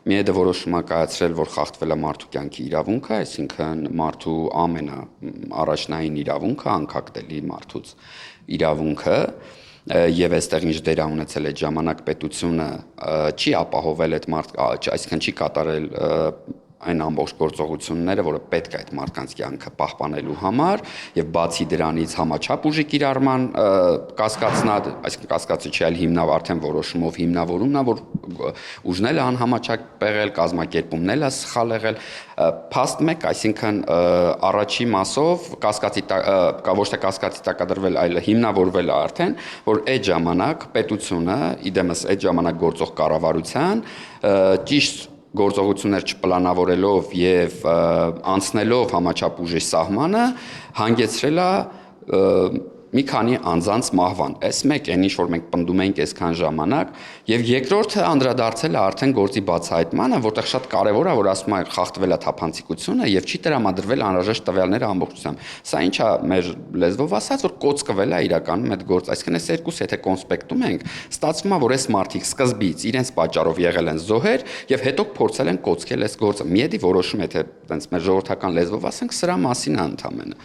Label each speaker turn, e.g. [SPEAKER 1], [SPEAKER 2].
[SPEAKER 1] Միեդը որոշում է կայացրել, որ խախտվել է մարդու կյանքի իրավունքը, այսինքն մարդու ամենաառաջնային իրավունքը, անկախտելի մարդուց իրավունքը, եւ այստեղ ինչ դեր ունեցել այդ ժամանակ պետությունը չի ապահովել այդ այսինքն չի կատարել այն ամբողջ գործողությունները, որը պետք է այդ մարդկանց կյանքը պահպանելու համար եւ բացի դրանից համաչափ ուժի կիրառման կասկածնա, այսինքն կասկածը չի, այլ արդեն որոշումով հիմնավորումն է, որ ուժն էլ անհամաչափ եղել, կազմակերպումն էլ է սխալ եղել, փաստ 1, այսինքն առաջի մասով կասկածի ոչ թե կասկածի տակադրվել, այլ հիմնավորվել է արդեն, որ այդ ժամանակ պետությունը, իդեմս այդ ժամանակ գործող կառավարության ճիշտ գործողություններ չպլանավորելով եւ անցնելով համաչափ ուժի սահմանը հանգեցրել է մի քանի անձանց մահվան։ Այս մեկ այն ինչ որ մենք պնդում ենք այսքան ժամանակ եւ երկրորդը անդրադարձել է արդեն գործի բացահայտմանը, որտեղ շատ կարեւոր է, որ ասում է խախտվել է թափանցիկությունը եւ չի տրամադրվել անհրաժեշտ տվյալները ամբողջությամբ։ Սա ինչ է մեր լեզվով ասած, որ կոծկվել է իրականում այդ գործը։ Այսինքն այս երկուսը եթե կոնսպեկտում ենք, ստացվում է, որ այս մարդիկ սկզբից իրենց պատճառով եղել են զոհեր եւ հետո փորձել են կոծկել այս գործը։ Միեդի որոշում, եթե այտենց մեր ժողովրդական լեզվով ասենք, սրա մասին է ընդամենը։